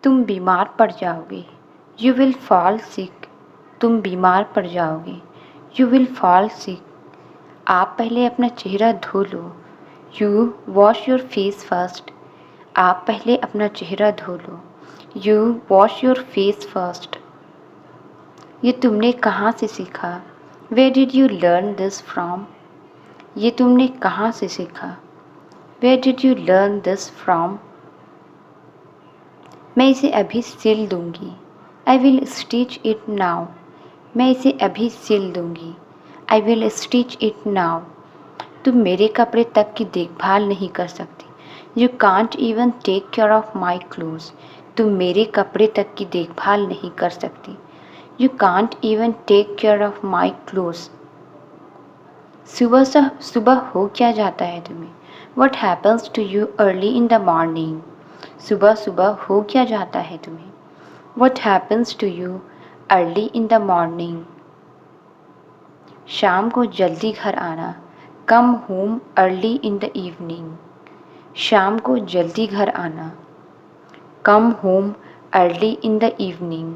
तुम बीमार पड़ जाओगे। You will fall sick. तुम बीमार पड़ जाओगे। You will fall sick. आप पहले अपना चेहरा धो लो। You wash your face first. आप पहले अपना चेहरा धो लो। You wash your face first. ये तुमने कहाँ से सीखा? Where did you learn this from? ये तुमने कहाँ से सीखा? Where did you learn this from? मैं इसे अभी सिल दूंगी। I will stitch it now. मैं इसे अभी सिल दूंगी। I will stitch it now. तुम मेरे कपड़े तक की देखभाल नहीं कर सकती। You can't even take care of my clothes. तुम मेरे कपड़े तक की देखभाल नहीं कर सकती। You can't even take care of my clothes. सुबह हो क्या जाता है तुम्हें? What happens to you early in the morning? सुबह सुबह हो क्या जाता है तुम्हें? What happens to you early in the morning? शाम को जल्दी घर आना। Come home early in the evening. शाम को जल्दी घर आना। Come home early in the evening.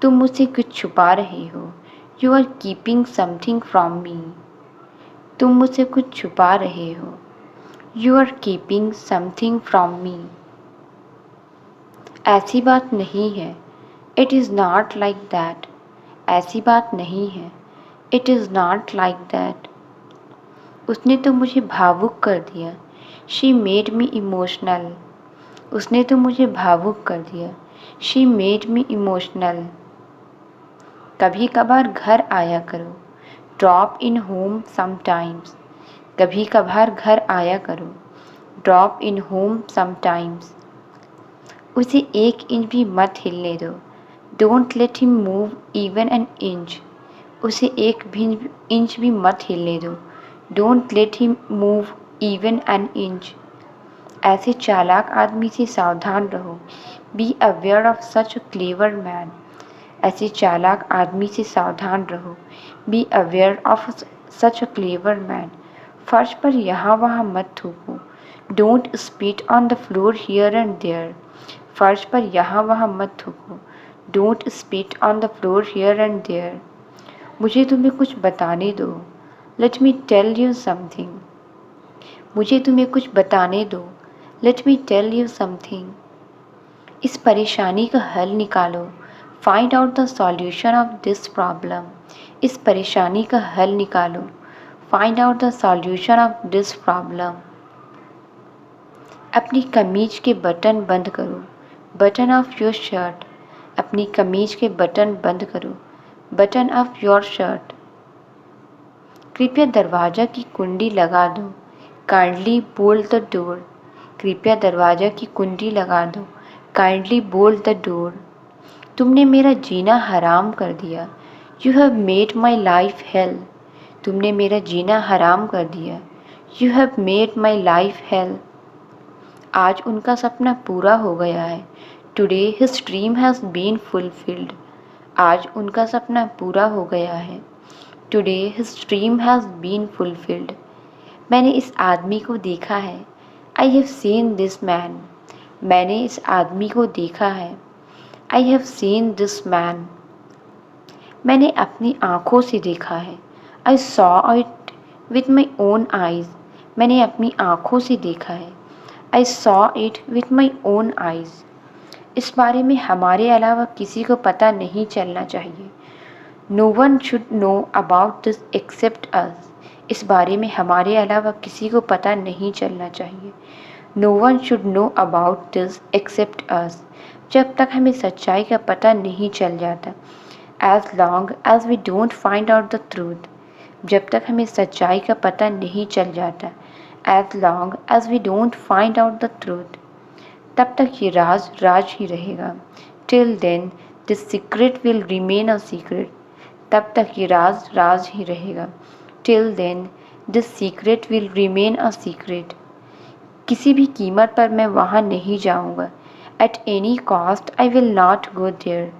तुम मुझसे कुछ छुपा रहे हो। You are keeping something from me. तुम मुझसे कुछ छुपा रहे हो। You are keeping something from me. ऐसी बात नहीं है। It is not like that. ऐसी बात नहीं है। It is not like that. उसने तो मुझे भावुक कर दिया। She made me emotional. उसने तो मुझे भावुक कर दिया। She made me emotional. कभी कभार घर आया करो। Drop in home sometimes. कभी कभार घर आया करो। Drop in home sometimes. उसे 1 इंच भी मत हिलने दो। Don't let him move even an inch. उसे 1 इंच भी मत हिलने दो। Don't let him move even an inch. ऐसे चालाक आदमी से सावधान रहो। Be aware of such a clever man. ऐसे चालाक आदमी से सावधान रहो। Be aware of such a clever man. फर्श पर यहाँ वहाँ मत थूको। Don't spit on the floor here and there. फर्श पर यहाँ वहाँ मत थूको। Don't spit on the floor here and there. मुझे तुम्हें कुछ बताने दो। Let me tell you something. मुझे तुम्हें कुछ बताने दो। Let me tell you something. इस परेशानी का हल निकालो। Find out the solution of this problem. इस परेशानी का हल निकालो। Find out the solution of this problem. अपनी कमीज के बटन बंद करो। Button of your shirt. अपनी कमीज के बटन बंद करो। Button of your shirt. कृपया दरवाज़ा की कुंडी लगा दो। Kindly bolt the door. कृपया दरवाज़ा की कुंडी लगा दो। Kindly bolt the door. तुमने मेरा जीना हराम कर दिया। You have made my life hell. तुमने मेरा जीना हराम कर दिया। You have made my life hell. आज उनका सपना पूरा हो गया है। Today his dream has been fulfilled. आज उनका सपना पूरा हो गया है। Today his dream has been fulfilled. मैंने इस आदमी को देखा है। I have seen this man. मैंने इस आदमी को देखा है। I have seen this man. मैंने अपनी आँखों से देखा है। I saw it with my own eyes. मैंने अपनी आँखों से देखा है। I saw it with my own eyes. इस बारे में हमारे अलावा किसी को पता नहीं चलना चाहिए। No one should know about this except us. इस बारे में हमारे अलावा किसी को पता नहीं चलना चाहिए। No one should know about this except us. जब तक हमें सच्चाई का पता नहीं चल जाता। As long as we don't find out the truth. जब तक हमें सच्चाई का पता नहीं चल जाता। As long as we don't find out the truth. तब तक ये राज राज ही रहेगा। Till then this secret will remain a secret. तब तक ये राज राज ही रहेगा। Till then this secret will remain a secret. किसी भी कीमत पर मैं वहाँ नहीं जाऊँगा। At any cost I will not go there.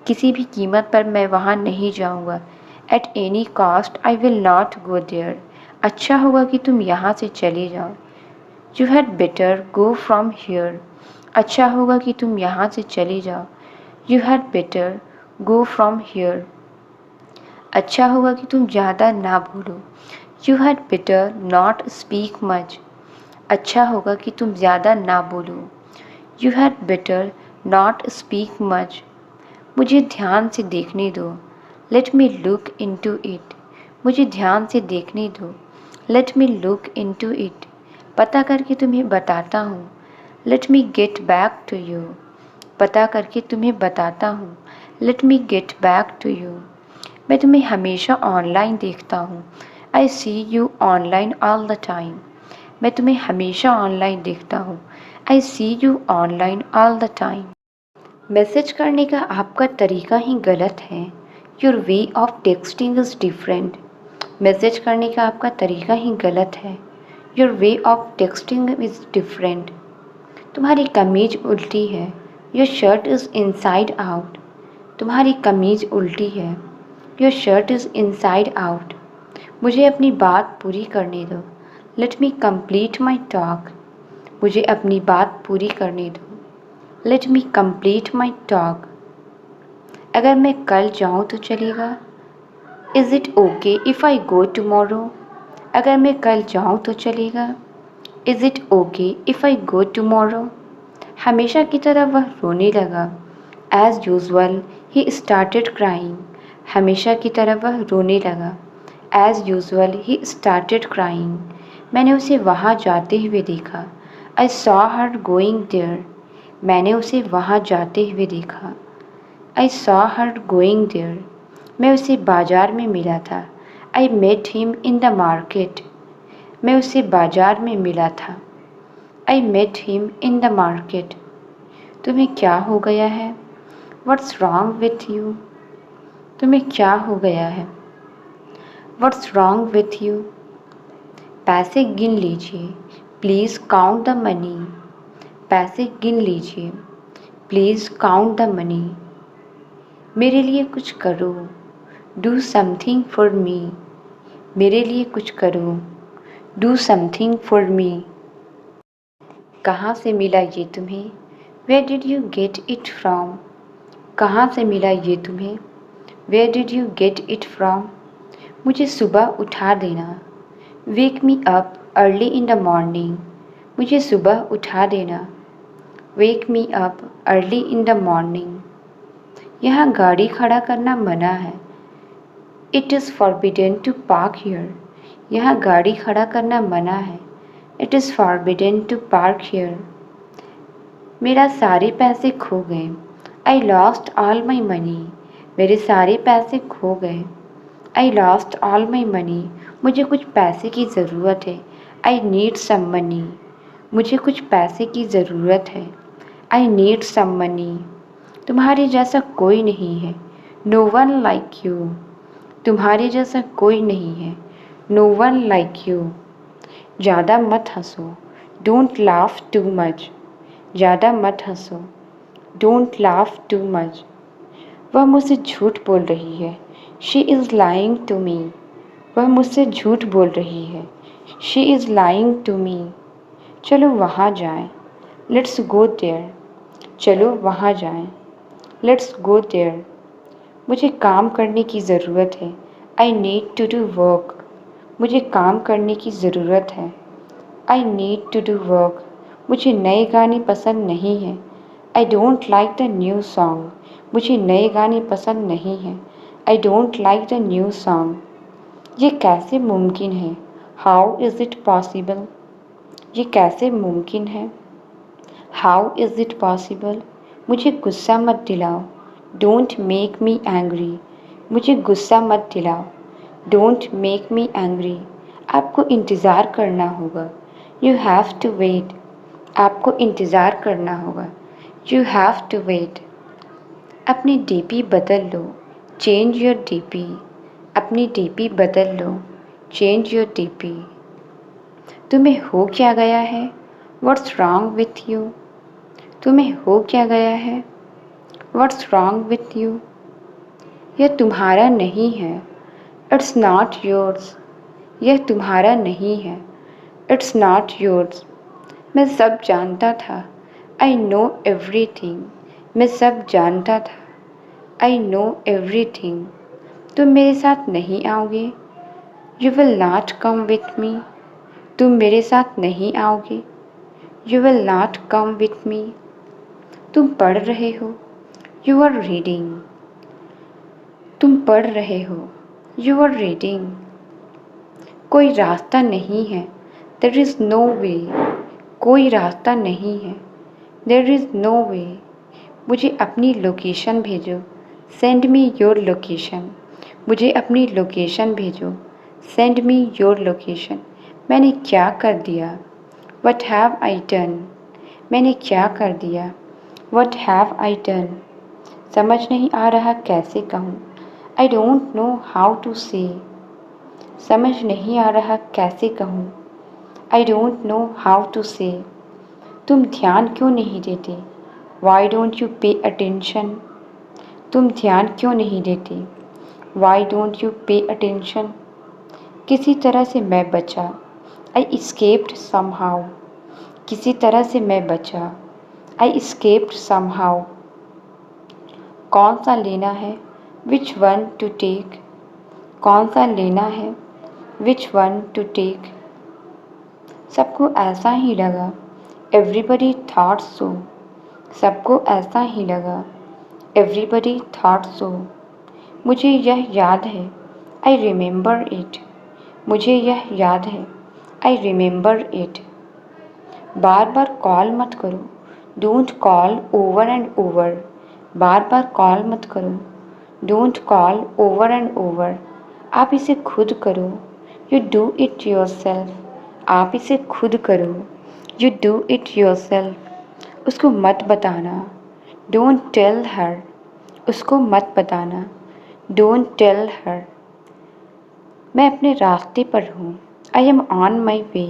किसी भी कीमत पर मैं वहाँ नहीं जाऊँगा। At any cost I will not go there. अच्छा होगा कि तुम यहाँ से चले जाओ। You had better go from here. अच्छा होगा कि तुम यहाँ से चले जाओ। You had better go from here. अच्छा होगा कि तुम ज़्यादा ना बोलो। You had better not speak much. अच्छा होगा कि तुम ज़्यादा ना बोलो। You had better not speak much. मुझे ध्यान से देखने दो। Let me look into it. मुझे ध्यान से देखने दो। Let me look into it. पता करके तुम्हें बताता हूँ। Let me get back to you. पता करके तुम्हें बताता हूँ। Let me get back to you. मैं तुम्हें हमेशा ऑनलाइन देखता हूँ। I see you online all the time. मैं तुम्हें हमेशा ऑनलाइन देखता हूँ। I see you online all the time. Message करने का आपका तरीका ही गलत है। Your way of texting is different. Message करने का आपका तरीका ही गलत है। Your way of texting is different. तुम्हारी कमीज उल्टी है। Your shirt is inside out. तुम्हारी कमीज उल्टी है। Your shirt is inside out. मुझे अपनी बात पूरी करने दो। Let me complete my talk. मुझे अपनी बात पूरी करने दो। Let me complete my talk. अगर मैं कल जाऊँ तो चलेगा। Is it okay if I go tomorrow. अगर मैं कल जाऊँ तो चलेगा। Is it okay if I go tomorrow. हमेशा की तरह वह रोने लगा। As usual he started crying. हमेशा की तरह वह रोने लगा। As usual he started crying. मैंने उसे वहाँ जाते हुए देखा। I saw her going there. मैंने उसे वहाँ जाते हुए देखा। I saw her going there. मैं उसे बाजार में मिला था। I met him in the market. मैं उसे बाजार में मिला था। I met him in the market. तुम्हें क्या हो गया है? What's wrong with you? तुम्हें क्या हो गया है? What's wrong with you? पैसे गिन लीजिए। Please count the money. पैसे गिन लीजिए। Please count the money. मेरे लिए कुछ करो। Do something for me. मेरे लिए कुछ करो। Do something for me. कहाँ से मिला ये तुम्हें? Where did you get it from? कहाँ से मिला ये तुम्हें? Where did you get it from? मुझे सुबह उठा देना। Wake me up early in the morning. मुझे सुबह उठा देना। Wake me up early in the morning. यहाँ गाड़ी खड़ा करना मना है। It is forbidden to park here. यहाँ गाड़ी खड़ा करना मना है। It is forbidden to park here. मेरा सारे पैसे खो गए। I lost all my money. मेरे सारे पैसे खो गए। I lost all my money. मुझे कुछ पैसे की ज़रूरत है। I need some money. मुझे कुछ पैसे की ज़रूरत है। I need some money. तुम्हारे जैसा कोई नहीं है। No one like you. तुम्हारे जैसा कोई नहीं है। No one like you. ज़्यादा मत हंसो। Don't laugh too much. ज़्यादा मत हंसो। Don't laugh too much. वह मुझसे झूठ बोल रही है। She is lying to me. वह मुझसे झूठ बोल रही है। She is lying to me. चलो वहाँ जाएं। Let's go there. चलो वहाँ जाएं। Let's go there. मुझे काम करने की ज़रूरत है। I need to do work. मुझे काम करने की ज़रूरत है। I need to do work. मुझे नए गाने पसंद नहीं हैं। I don't like the new song. मुझे नए गाने पसंद नहीं हैं। I don't like the new song. ये कैसे मुमकिन है? How is it possible? ये कैसे मुमकिन है? How is it possible? मुझे गुस्सा मत दिलाओ। Don't make me angry. मुझे गुस्सा मत दिलाओ। Don't make me angry. आपको इंतज़ार करना होगा। You have to wait. आपको इंतज़ार करना होगा। You have to wait. अपनी डीपी बदल लो। Change your DP. अपनी डीपी बदल लो। Change your DP. तुम्हें हो क्या गया है? What's wrong with you? तुम्हें हो क्या गया है? What's wrong with you? यह तुम्हारा नहीं है। It's not yours. यह तुम्हारा नहीं है। It's not yours. मैं सब जानता था। I know everything. मैं सब जानता था। I know everything. तुम मेरे साथ नहीं आओगे। You will not come with me. तुम मेरे साथ नहीं आओगे। You will not come with me. तुम पढ़ रहे हो। You are reading. तुम पढ़ रहे हो। You are reading. कोई रास्ता नहीं है। There is no way. कोई रास्ता नहीं है। There is no way. मुझे अपनी लोकेशन भेजो। Send me your location. मुझे अपनी लोकेशन भेजो। Send me your location. मैंने क्या कर दिया। What have I done. मैंने क्या कर दिया। What have I done. समझ नहीं आ रहा कैसे कहूँ। I don't know how to से। समझ नहीं आ रहा कैसे कहूँ। I don't know how to say. तुम ध्यान क्यों नहीं देते। Why don't you pay attention. तुम ध्यान क्यों नहीं देते। Why don't you pay attention. किसी तरह से मैं बचा। I escaped somehow. किसी तरह से मैं बचा। I escaped somehow. कौन सा लेना है। Which one to take. कौन सा लेना है। Which one to take. सबको ऐसा ही लगा। Everybody thought so. सबको ऐसा ही लगा। Everybody thought so. मुझे यह याद है। I remember it. मुझे यह याद है। I remember it. बार बार कॉल मत करो। Don't call over and over. बार बार कॉल मत करो। Don't call over and over. आप इसे खुद करो। You do it yourself. आप इसे खुद करो। You do it yourself. उसको मत बताना। Don't tell her. उसको मत बताना। डोंट टेल हर। मैं अपने रास्ते पर हूँ। I am on my way.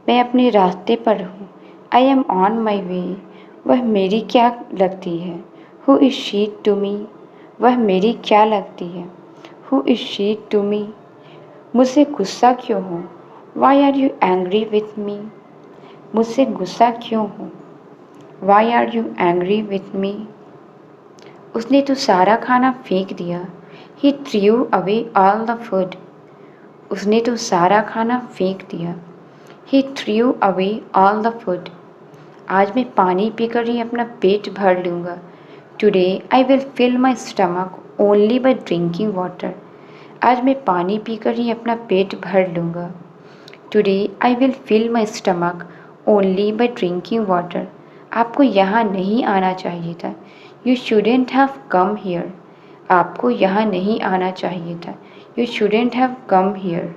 मैं अपने रास्ते पर हूँ। I am on my way. वह मेरी क्या लगती है। Who is she to me. वह मेरी क्या लगती है। Who is she to me. मुझसे गुस्सा क्यों हो। Why are you angry with me. मुझसे गुस्सा क्यों हो। Why are you angry with me. उसने तो सारा खाना फेंक दिया। He threw away all the food. उसने तो सारा खाना फेंक दिया। He threw away all the food. आज मैं पानी पीकर ही अपना पेट भर लूँगा। Today I will fill my stomach only by drinking water. आज मैं पानी पीकर ही अपना पेट भर लूँगा। Today I will fill my stomach only by drinking water. आपको यहाँ नहीं आना चाहिए था। You shouldn't have come here. आपको यहाँ नहीं आना चाहिए था। You shouldn't have come here.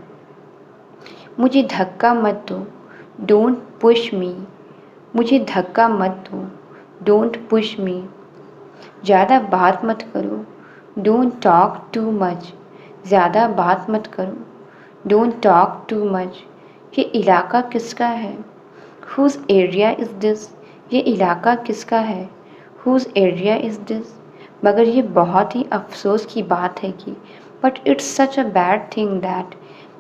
मुझे धक्का मत दो। Don't push me. मुझे धक्का मत दो। Don't push me. ज़्यादा बात मत करो। Don't talk to much. ज़्यादा बात मत करो। Don't talk too much. ये इलाका किसका है। Who's area is this. ये इलाका किसका है। Who's area is this. मगर ये बहुत ही अफसोस की बात है कि but it's such a bad thing that.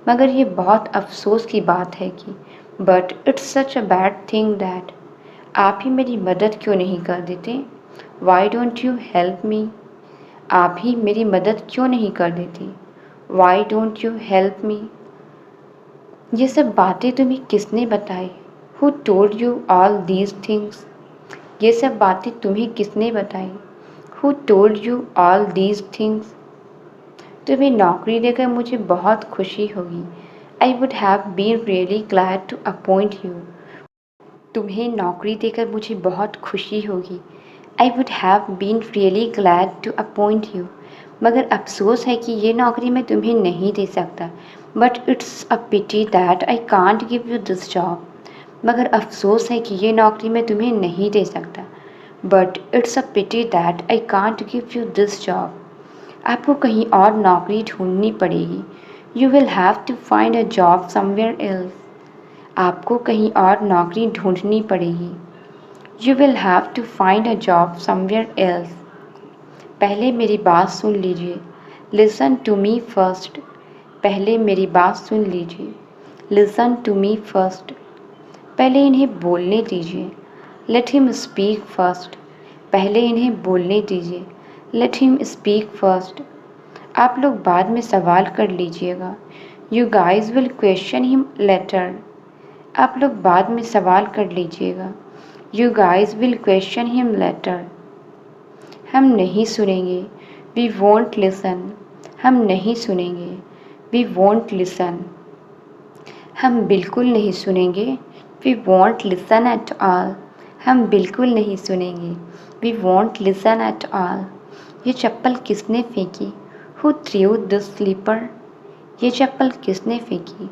मगर ये बहुत अफसोस की बात है कि but it's such a bad thing that. आप ही मेरी मदद क्यों नहीं कर देते। Why don't you help me. आप ही मेरी मदद क्यों नहीं कर देते। Why don't you help me. ये सब बातें तुम्हें किसने बताई। Who told you all these things. ये सब बातें तुम्हें किसने बताई। Who told you all these things. तुम्हें नौकरी देकर मुझे बहुत खुशी होगी। I would have been really glad to appoint you. तुम्हें नौकरी देकर मुझे बहुत खुशी होगी। I would have been really glad to appoint you. मगर अफसोस है कि ये नौकरी मैं तुम्हें नहीं दे सकता। But it's a pity that I can't give you this job. मगर अफसोस है कि ये नौकरी मैं तुम्हें नहीं दे सकता। But it's a pity that I can't give you this job. आपको कहीं और नौकरी ढूंढनी पड़ेगी। You will have to find a job somewhere else. आपको कहीं और नौकरी ढूंढनी पड़ेगी। You will have to find a job somewhere else. पहले मेरी बात सुन लीजिए। Listen to me first. पहले मेरी बात सुन लीजिए। Listen to me first. पहले इन्हें बोलने दीजिए। Let him speak first. पहले इन्हें बोलने दीजिए। Let him speak first. आप लोग बाद में सवाल कर लीजिएगा। You guys will question him later. आप लोग बाद में सवाल कर लीजिएगा। You guys will question him later. हम नहीं सुनेंगे। We won't listen. हम नहीं सुनेंगे। We won't listen. हम बिल्कुल नहीं सुनेंगे। We won't listen at all. हम बिल्कुल नहीं सुनेंगे। We won't listen at all. ये चप्पल किसने फेंकी? Who threw this slipper? ये चप्पल किसने फेंकी?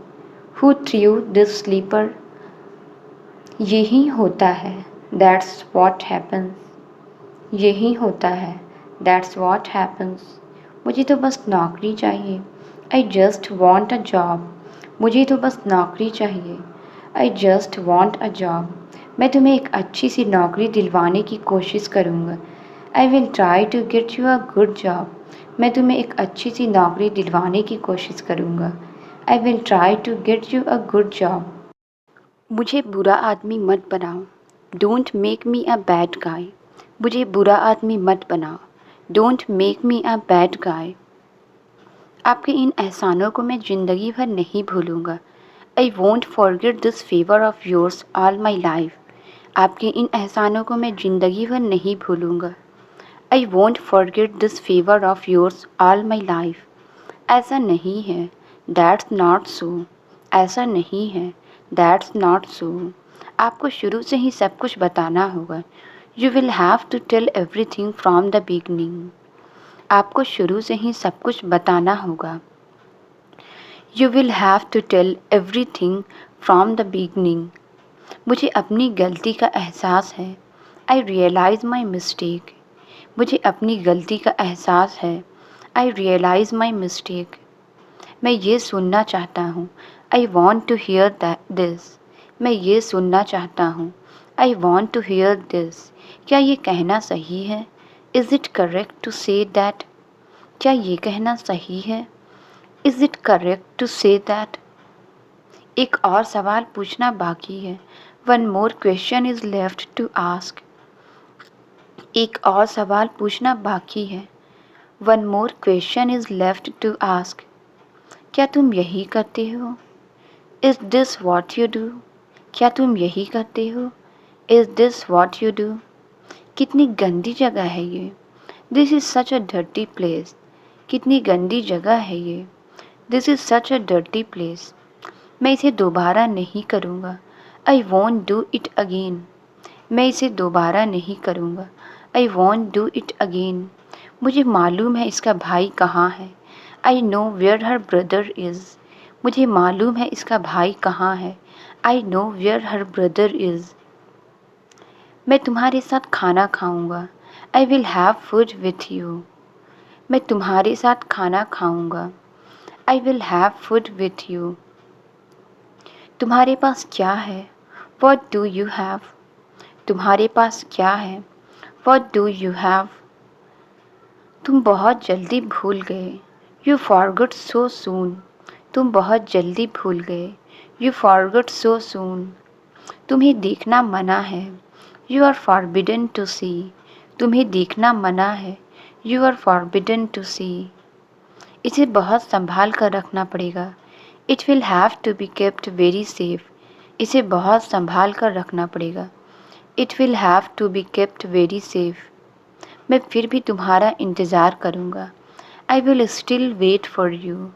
Who threw this slipper? यही होता है। That's what happens. यही होता है। That's what happens. मुझे तो बस नौकरी चाहिए। I just want a job. मुझे तो बस नौकरी चाहिए। I just want a job. मैं तुम्हें एक अच्छी सी नौकरी दिलवाने की कोशिश करूँगा। I will try to get you a good job. मैं तुम्हें एक अच्छी सी नौकरी दिलवाने की कोशिश करूँगा। I will try to get you a good job. मुझे बुरा आदमी मत बनाओ। Don't make me a bad guy. मुझे बुरा आदमी मत बनाओ। Don't make me a bad guy. आपके इन एहसानों को मैं ज़िंदगी भर नहीं भूलूंगा। I won't forget this favour of yours all my life. आपके इन एहसानों को मैं ज़िंदगी भर नहीं भूलूंगा। I won't forget this favour of yours all my life. ऐसा नहीं है। That's not so. ऐसा नहीं है। That's not so. आपको शुरू से ही सब कुछ बताना होगा। You will have to tell everything from the beginning. आपको शुरू से ही सब कुछ बताना होगा। You will have to tell everything from the beginning. मुझे अपनी गलती का एहसास है। I realise my mistake. मुझे अपनी गलती का एहसास है। I realise my mistake. मैं ये सुनना चाहता हूँ। I want to hear this. मैं ये सुनना चाहता हूँ। I want to hear this. क्या ये कहना सही है? Is it correct to say that? क्या ये कहना सही है? Is it correct to say that? एक और सवाल पूछना बाकी है। One more question is left to ask. एक और सवाल पूछना बाकी है। One more question is left to ask. क्या तुम यही करते हो? Is this what you do? क्या तुम यही करते हो? Is this what you do? कितनी गंदी जगह है ये। This is such a dirty place. कितनी गंदी जगह है ये। This is such a dirty place. मैं इसे दोबारा नहीं करूँगा। I won't do it again. मैं इसे दोबारा नहीं करूँगा। I won't do it again. मुझे मालूम है इसका भाई कहाँ है। I know where her brother is. मुझे मालूम है इसका भाई कहाँ है। I know where her brother is. मैं तुम्हारे साथ खाना खाऊंगा। I will have food with you. मैं तुम्हारे साथ खाना खाऊंगा। I will have food with you. तुम्हारे पास क्या है? What do you have? तुम्हारे पास क्या है? What do you have? तुम बहुत जल्दी भूल गए। You forgot so soon. तुम बहुत जल्दी भूल गए। यू फॉरगॉट सो सून। तुम्हें देखना मना है। You are forbidden to see. तुम्हें देखना मना है। You are forbidden to see. इसे बहुत संभाल कर रखना पड़ेगा। It will have to be kept very safe. इसे बहुत संभाल कर रखना पड़ेगा। It will have to be kept very safe. मैं फिर भी तुम्हारा इंतज़ार करूँगा। I will still wait for you.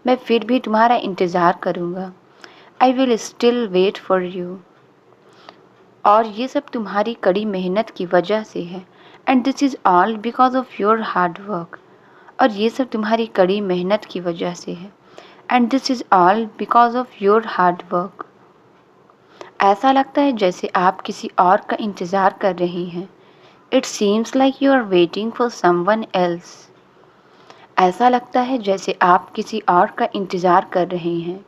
मैं फिर भी तुम्हारा इंतज़ार करूँगा। I will still wait for you. और ये सब तुम्हारी कड़ी मेहनत की वजह से है। And this is all because of your hard work. और ये सब तुम्हारी कड़ी मेहनत की वजह से है। And this is all because of your hard work. ऐसा लगता है जैसे आप किसी और का इंतज़ार कर रहे हैं। It seems like you are waiting for someone else. ऐसा लगता है जैसे आप किसी और का इंतज़ार कर रहे हैं।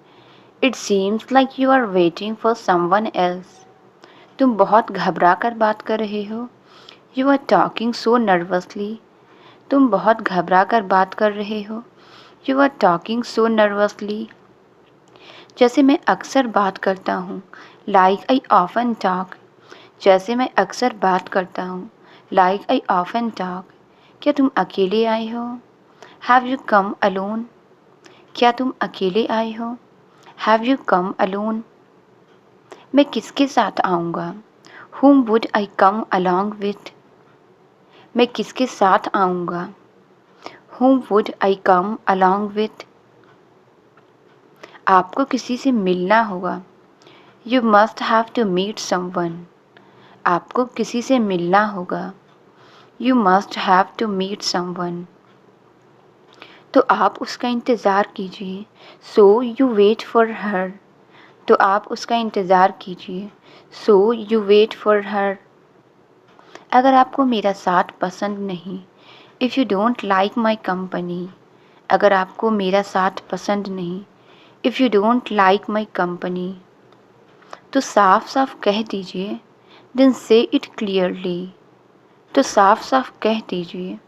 It seems like you are waiting for someone else. तुम बहुत घबरा कर बात कर रहे हो। You are talking so nervously. तुम बहुत घबरा कर बात कर रहे हो। You are talking so nervously. जैसे मैं अक्सर बात करता हूँ। लाइक आई ऑफन टॉक, जैसे मैं अक्सर बात करता हूँ। लाइक आई ऑफन टॉक, क्या तुम अकेले आए हो? हैव यू कम अलोन, क्या तुम अकेले आए हो? Have you come alone. मैं किसके साथ आऊँगा? Whom would I come along with? मैं किसके साथ आऊँगा? Whom would I come along with? आपको किसी से मिलना होगा। You must have to meet someone. आपको किसी से मिलना होगा। You must have to meet someone. तो आप उसका इंतज़ार कीजिए। So you wait for her. तो आप उसका इंतज़ार कीजिए। So you wait for her. अगर आपको मेरा साथ पसंद नहीं, If you don't like my company, अगर आपको मेरा साथ पसंद नहीं, If you don't like my company, तो साफ साफ कह दीजिए, Then say it clearly. तो साफ साफ कह दीजिए,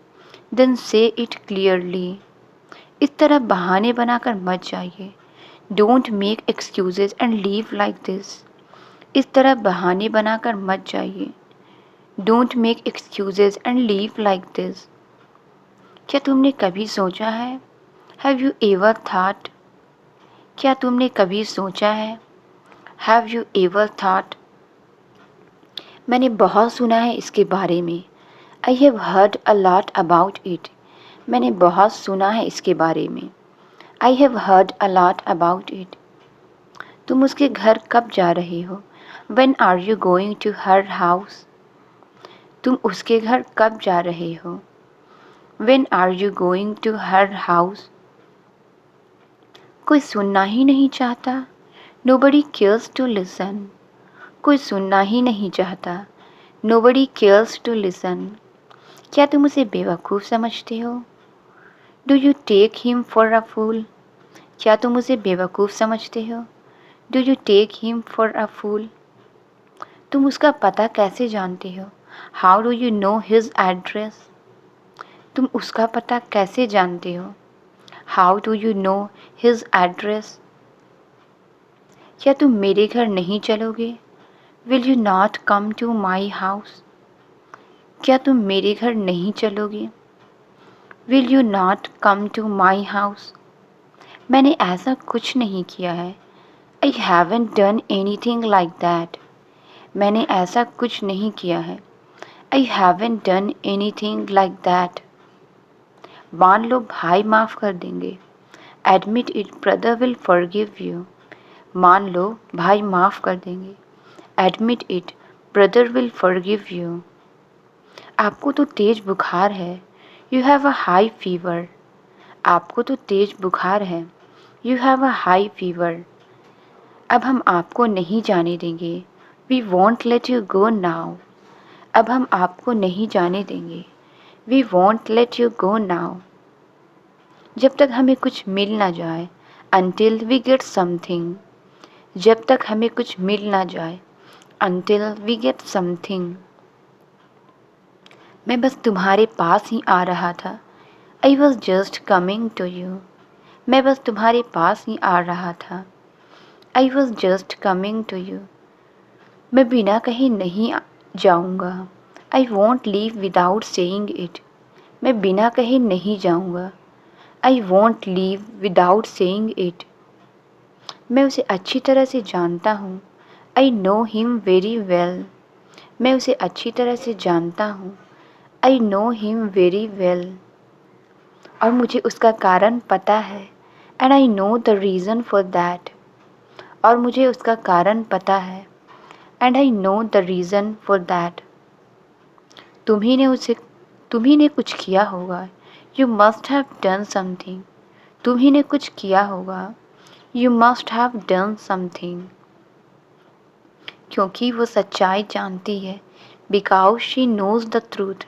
Then say it clearly. इस तरह बहाने बनाकर मत जाइए, Don't make excuses and leave like this. इस तरह बहाने बनाकर मत जाइए, Don't make excuses and leave like this. क्या तुमने कभी सोचा है? Have you ever thought? क्या तुमने कभी सोचा है? Have you ever thought? मैंने बहुत सुना है इसके बारे में। I have heard a lot about it. मैंने बहुत सुना है इसके बारे में। I have heard a lot about it. तुम उसके घर कब जा रहे हो? When are you going to her house? तुम उसके घर कब जा रहे हो? When are you going to her house? कोई सुनना ही नहीं चाहता। Nobody cares to listen. कोई सुनना ही नहीं चाहता। Nobody cares to listen. क्या तुम उसे बेवकूफ़ समझते हो? Do you take him for a fool? क्या तुम उसे बेवकूफ़ समझते हो? Do you take him for a fool? तुम उसका पता कैसे जानते हो? How do you know his address? तुम उसका पता कैसे जानते हो? How do you know his address? क्या तुम मेरे घर नहीं चलोगे? Will you not come to my house? क्या तुम मेरे घर नहीं चलोगे? Will you not come to my house? मैंने ऐसा कुछ नहीं किया है। I haven't done anything like that. मैंने ऐसा कुछ नहीं किया है। I haven't done anything like that. मान लो भाई माफ़ कर देंगे। Admit it, brother will forgive you. मान लो भाई माफ़ कर देंगे। Admit it, brother will forgive you. आपको तो तेज बुखार है। You have a high fever. आपको तो तेज बुखार है। You have a high fever. अब हम आपको नहीं जाने देंगे। We won't let you go now. अब हम आपको नहीं जाने देंगे। We won't let you go now. जब तक हमें कुछ मिल ना जाए, Until we get something. जब तक हमें कुछ मिल ना जाए, Until we get something. मैं बस तुम्हारे पास ही आ रहा था। I was just coming to you. मैं बस तुम्हारे पास ही आ रहा था। I was just coming to you. मैं बिना कहे नहीं जाऊँगा। I won't leave without saying it. मैं बिना कहे नहीं जाऊँगा। I won't leave without saying it. मैं उसे अच्छी तरह से जानता हूँ। I know him very well. मैं उसे अच्छी तरह से जानता हूँ। I know him very well. और मुझे उसका कारण पता है। And I know the reason for that. और मुझे उसका कारण पता है। And I know the reason for that. तुम्ही ने कुछ किया होगा। You must have done something. तुम्ही ने कुछ किया होगा। You must have done something. क्योंकि वो सच्चाई जानती है। Because she knows the truth.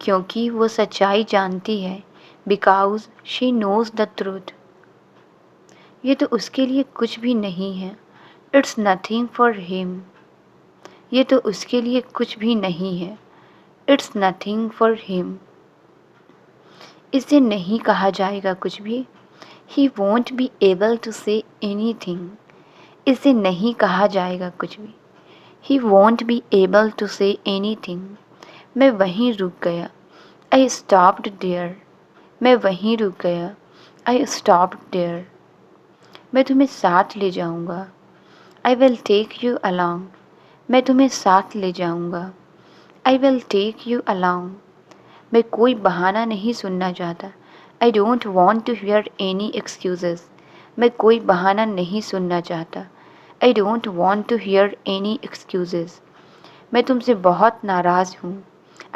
क्योंकि वो सच्चाई जानती है। Because she knows the truth. ये तो उसके लिए कुछ भी नहीं है। It's nothing for him. ये तो उसके लिए कुछ भी नहीं है। It's nothing for him. इसे नहीं कहा जाएगा कुछ भी। He won't be able to say anything. इसे नहीं कहा जाएगा कुछ भी। He won't be able to say anything. मैं वहीं रुक गया। I stopped there. मैं वहीं रुक गया। I stopped there. मैं तुम्हें साथ ले जाऊंगा। I will take you along. मैं तुम्हें साथ ले जाऊंगा। I will take you along. मैं कोई बहाना नहीं सुनना चाहता। I don't want to hear any excuses. मैं कोई बहाना नहीं सुनना चाहता। I don't want to hear any excuses. मैं तुमसे बहुत नाराज़ हूँ।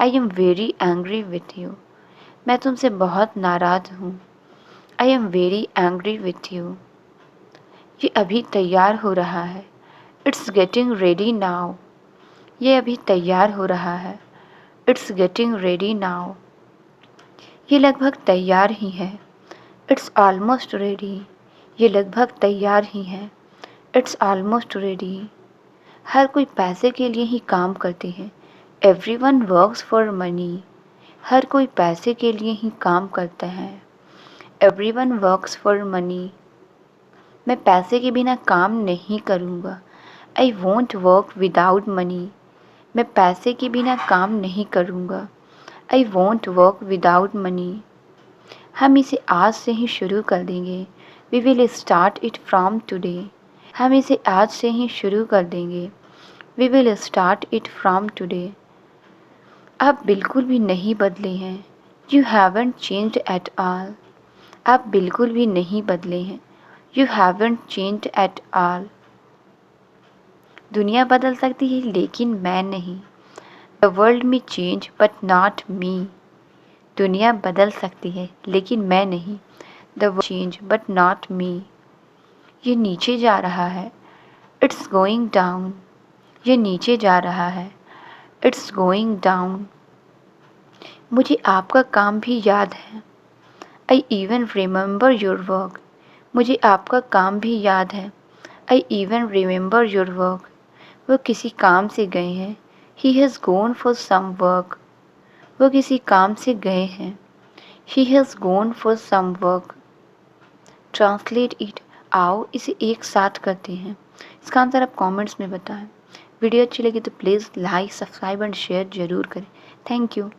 I am very angry with you. मैं तुमसे बहुत नाराज़ हूँ। I am very angry with you. ये अभी तैयार हो रहा है। It's getting ready now. ये अभी तैयार हो रहा है। It's getting ready now. ये लगभग तैयार ही है। It's almost ready. ये लगभग तैयार ही है। It's almost ready. हर कोई पैसे के लिए ही काम करते हैं। Everyone works for money. हर कोई पैसे के लिए ही काम करता है। Everyone works for money. मैं पैसे के बिना काम नहीं करूँगा। I won't work without money. मैं पैसे के बिना काम नहीं करूँगा। I won't work without money. हम इसे आज से ही शुरू कर देंगे। We will start it from today. हम इसे आज से ही शुरू कर देंगे। We will start it from today. आप बिल्कुल भी नहीं बदले हैं। You haven't changed at all. आप बिल्कुल भी नहीं बदले हैं। You haven't changed at all. दुनिया बदल सकती है लेकिन मैं नहीं। The world may change but not me. दुनिया बदल सकती है लेकिन मैं नहीं। The world change but not me. ये नीचे जा रहा है। It's going down. ये नीचे जा रहा है। It's going down. मुझे आपका काम भी याद है। I even remember your work. मुझे आपका काम भी याद है। I even remember your work. वो किसी काम से गए हैं। He has gone for some work. वो किसी काम से गए हैं। He has gone for some work. Translate it. आओ इसे एक साथ करते हैं। इसका आंसर आप कमेंट्स में बताएं। वीडियो अच्छी लगी तो please like, subscribe and share ज़रूर करें। Thank you.